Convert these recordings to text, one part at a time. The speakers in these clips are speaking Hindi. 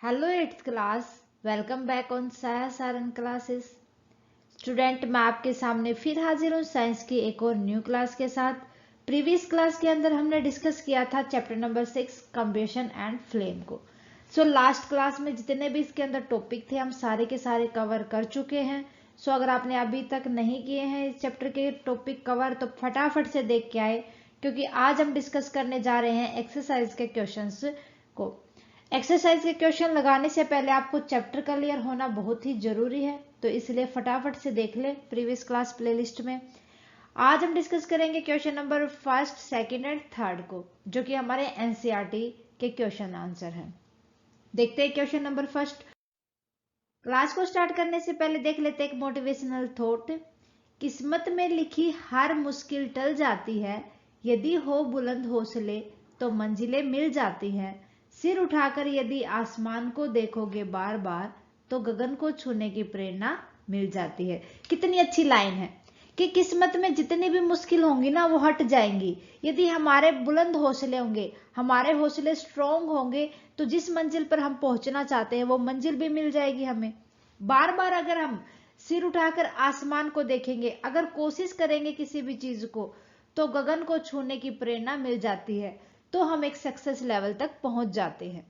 Hello eighth class. Welcome back on साया सारन क्लासेस। स्टूडेंट, मैं आपके सामने फिर हाजिर हूँ साइंस की एक और न्यू क्लास के साथ। प्रीवियस क्लास के अंदर हमने डिस्कस किया था chapter number 6 combustion and flame को। लास्ट क्लास में जितने भी इसके अंदर टॉपिक थे हम सारे के सारे कवर कर चुके हैं। अगर आपने अभी तक नहीं किए हैं इस चैप्टर के टॉपिक कवर तो फटाफट से देख के आए, क्योंकि आज हम डिस्कस करने जा रहे हैं एक्सरसाइज के क्वेश्चंस को। एक्सरसाइज के क्वेश्चन लगाने से पहले आपको चैप्टर क्लियर होना बहुत ही जरूरी है, तो इसलिए फटाफट से देख ले प्रीवियस क्लास प्लेलिस्ट में। आज हम डिस्कस करेंगे question number first, second and third को, जो कि हमारे एनसीईआरटी के क्वेश्चन आंसर हैं। देखते हैं क्वेश्चन नंबर फर्स्ट। क्लास को स्टार्ट करने से पहले देख लेते हैं एक मोटिवेशनल थॉट। किस्मत में लिखी हर मुश्किल टल जाती है, यदि हो बुलंद हौसले तो मंजिलें मिल जाती हैं। सिर उठाकर यदि आसमान को देखोगे बार बार तो गगन को छूने की प्रेरणा मिल जाती है। कितनी अच्छी लाइन है कि किस्मत में जितनी भी मुश्किल होंगी ना वो हट जाएंगी यदि हमारे बुलंद हौसले होंगे, हमारे हौसले स्ट्रोंग होंगे, तो जिस मंजिल पर हम पहुंचना चाहते हैं वो मंजिल भी मिल जाएगी हमें। बार बार अगर हम सिर उठाकर आसमान को देखेंगे, अगर कोशिश करेंगे किसी भी चीज को, तो गगन को छूने की प्रेरणा मिल जाती है, तो हम एक सक्सेस लेवल तक पहुंच जाते हैं।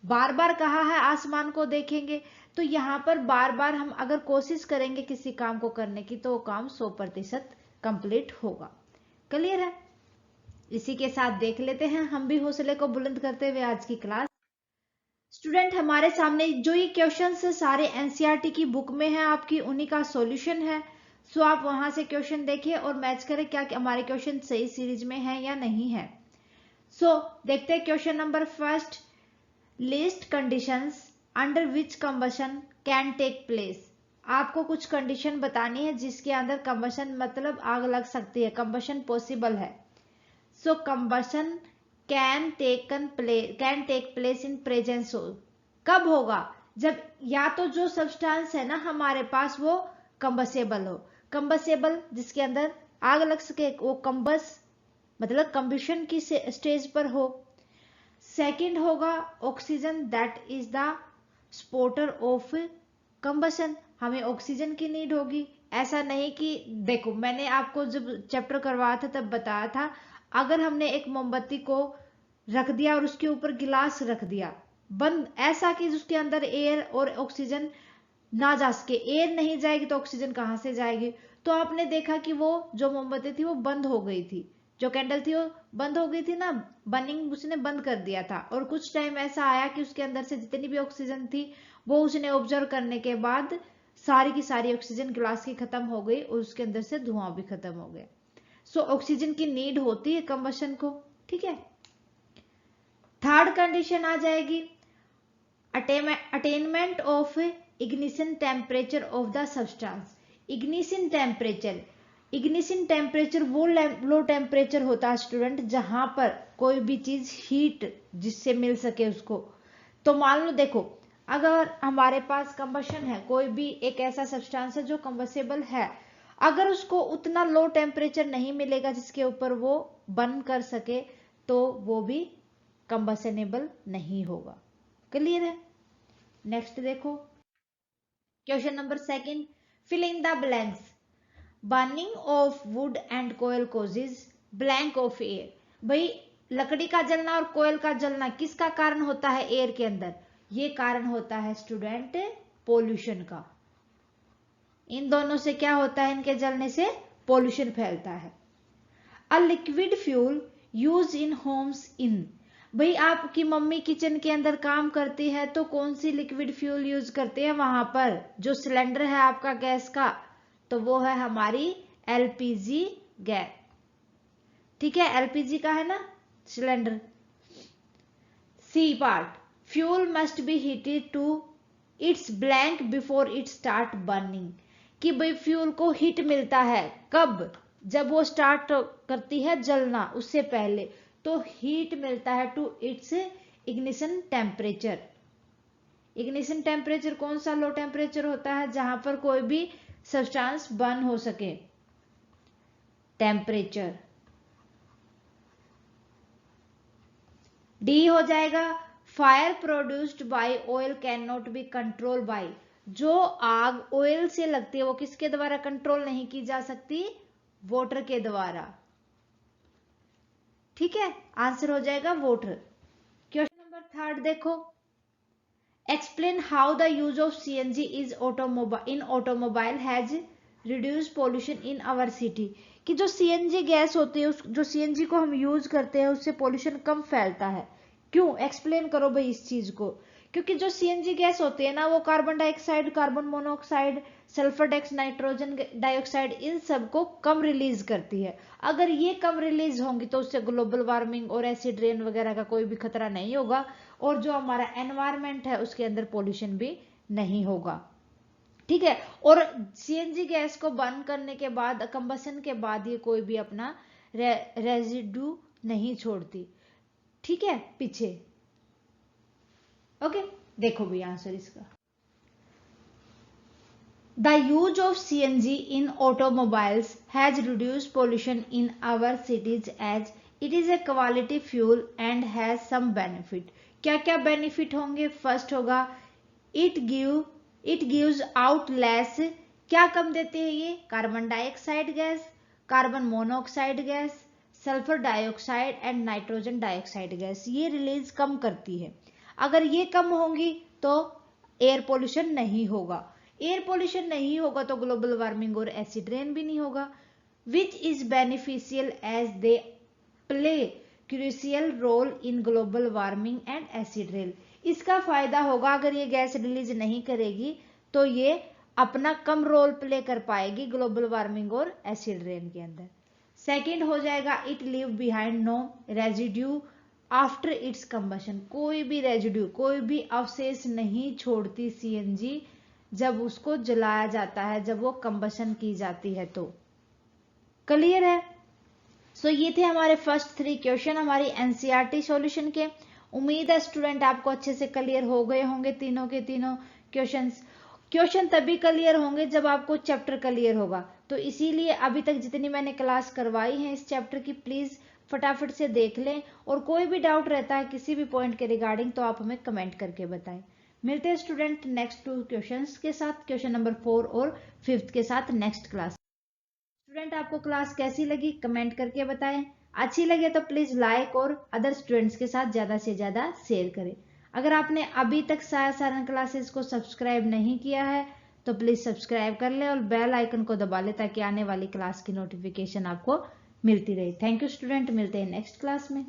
बार बार कहा है आसमान को देखेंगे, तो यहां पर बार बार हम अगर कोशिश करेंगे किसी काम को करने की तो वो काम 100% कंप्लीट होगा। क्लियर है? इसी के साथ देख लेते हैं हम भी हौसले को बुलंद करते हुए आज की क्लास। स्टूडेंट, हमारे सामने जो ये क्वेश्चंस सारे एनसीईआरटी की बुक में है आपकी, उन्हीं का सॉल्यूशन है। आप वहां से क्वेश्चन देखिए और मैच करें क्या हमारे क्वेश्चन सही सीरीज में है या नहीं है। देखते हैं question number first. List conditions under which combustion can take place. आपको कुछ कंडीशन बतानी है जिसके अंदर कंबशन मतलब आग लग सकती है, कंबशन पॉसिबल है। Combustion can take place in presence of. कब होगा? जब या तो जो सब्सटेंस है ना हमारे पास वो कंबसेबल हो, कंबसेबल जिसके अंदर आग लग सके, वो कंबस मतलब कंबशन की स्टेज पर हो। सेकंड होगा oxygen that is the Sportster of combustion, हमें ऑक्सीजन की नीड होगी। ऐसा नहीं कि देखो, मैंने आपको जब चैप्टर करवाया था तब बताया था, अगर हमने एक मोमबत्ती को रख दिया और उसके ऊपर गिलास रख दिया बंद, ऐसा कि उसके अंदर एयर और ऑक्सीजन ना जा सके, एयर नहीं जाएगी तो ऑक्सीजन कहां से जाएगी। तो आपने देखा कि वो जो मोमबत्ती थी वो बंद हो गई थी, जो कैंडल थी वो बंद हो गई थी ना, बर्निंग उसने बंद कर दिया था। और कुछ टाइम ऐसा आया कि उसके अंदर से जितनी भी ऑक्सीजन थी वो उसने ऑब्जर्व करने के बाद सारी की सारी ऑक्सीजन गिलास की खत्म हो गई और उसके अंदर से धुआं भी खत्म हो गया। ऑक्सीजन की नीड होती है कंबशन को। ठीक है। थर्ड कंडीशन आ जाएगी attainment of ignition temperature of the substance. Ignition temperature वो लो टेम्परेचर होता है स्टूडेंट जहां पर कोई भी चीज हीट जिससे मिल सके उसको। तो मान लो देखो, अगर हमारे पास कंबशन है, कोई भी एक ऐसा सब्सटेंस है जो कंबसेबल है, अगर उसको उतना लो टेम्परेचर नहीं मिलेगा जिसके ऊपर वो बर्न कर सके, तो वो भी कंबशनेबल नहीं होगा। क्लियर है? नेक्स्ट देखो question number second. Fill in the blanks. Burning of wood and कोयल कॉजेज ब्लैंक ऑफ एयर। भाई, लकड़ी का जलना और कोयल का जलना किसका कारण होता है एयर के अंदर? ये कारण होता है स्टूडेंट पोल्यूशन का। इन दोनों से क्या होता है? इनके जलने से पोल्यूशन फैलता है। A liquid fuel use in homes in. भाई, आपकी मम्मी किचन के अंदर काम करती है तो कौन सी लिक्विड फ्यूल यूज करते हैं वहां पर? जो सिलेंडर है आपका गैस का, तो वो है हमारी एलपीजी गैस। ठीक है, एलपीजी का है ना cylinder. C part, fuel must be heated to its blank before it start burning. कि भाई फ्यूल को हीट मिलता है कब? जब वो स्टार्ट करती है जलना, उससे पहले। तो हीट मिलता है to its ignition temperature. Ignition temperature कौन सा लो टेम्परेचर होता है जहां पर कोई भी सब्सटेंस बर्न हो सके? टेम्परेचर। डी हो जाएगा fire produced by oil can not be control by, जो आग ऑयल से लगती है वो किसके द्वारा कंट्रोल नहीं की जा सकती, वाटर के द्वारा। ठीक है, आंसर हो जाएगा वाटर। क्वेश्चन नंबर 3 देखो, explain how the use of CNG is in automobile has reduce pollution in our city, कि जो सीएनजी गैस होती है, जो सीएनजी को हम यूज करते हैं उससे पोल्यूशन कम फैलता है। क्यों, एक्सप्लेन करो भाई इस चीज को। क्योंकि जो सीएनजी गैस होती है ना, वो carbon dioxide, carbon monoxide, sulphur dioxide, dioxide, इन सबको कम रिलीज करती है। अगर ये कम रिलीज होंगी तो उससे ग्लोबल वार्मिंग और एसिड रेन वगैरह का कोई भी खतरा नहीं होगा, और जो हमारा एनवायरमेंट है उसके अंदर पोल्यूशन भी नहीं होगा। ठीक है, और सीएनजी गैस को बर्न करने के बाद, कंबशन के बाद, ये कोई भी अपना रेजिड्यू नहीं छोड़ती। ठीक है, पीछे। ओके, देखो भी आंसर इसका। The use of CNG in automobiles has reduced pollution in our cities as it is a quality fuel and has some benefit. क्या क्या बेनिफिट होंगे? फर्स्ट होगा इट गिव्स आउट लेस, क्या कम देते हैं ये? Carbon dioxide gas, carbon monoxide gas, sulphur dioxide and nitrogen dioxide gas, ये रिलीज कम करती है। अगर ये कम होंगी तो एयर पोल्यूशन नहीं होगा, एयर पोल्यूशन नहीं होगा तो ग्लोबल वार्मिंग और एसिड रेन भी नहीं होगा। Which is beneficial as they play crucial role in global warming and acid rain. इसका फायदा होगा, अगर ये गैस रिलीज नहीं करेगी तो ये अपना कम रोल प्ले कर पाएगी ग्लोबल वार्मिंग और एसिड रेन के अंदर। सेकेंड हो जाएगा it leave behind no residue after its combustion, कोई भी रेजिड्यू, कोई भी अवशेष नहीं छोड़ती सीएनजी जब उसको जलाया जाता है, जब वो कंबशन की जाती है तो। क्लियर है? सो ये थे हमारे फर्स्ट 3 क्वेश्चन हमारी एनसीईआरटी सॉल्यूशन के। उम्मीद है स्टूडेंट आपको अच्छे से क्लियर हो गए होंगे तीनों के तीनों क्वेश्चन तभी क्लियर होंगे जब आपको चैप्टर क्लियर होगा। तो इसीलिए अभी तक जितनी मैंने क्लास करवाई है इस चैप्टर की, प्लीज फटाफट से देख लें, और कोई भी डाउट रहता है किसी भी पॉइंट के रिगार्डिंग तो आप हमें कमेंट करके बताएं। मिलते हैं स्टूडेंट नेक्स्ट 2 क्वेश्चंस के साथ, क्वेश्चन नंबर 4 और 5 के साथ नेक्स्ट क्लास। स्टूडेंट आपको क्लास कैसी लगी कमेंट करके बताएं। अच्छी लगे तो प्लीज लाइक और अदर स्टूडेंट्स के साथ ज्यादा से ज्यादा शेयर करें। अगर आपने अभी तक साया सारन क्लासेस को सब्सक्राइब नहीं किया है तो प्लीज सब्सक्राइब कर ले और बेल आइकन को दबा ले ताकि आने वाली क्लास की नोटिफिकेशन आपको मिलती रहे। थैंक यू स्टूडेंट, मिलते हैं नेक्स्ट क्लास में।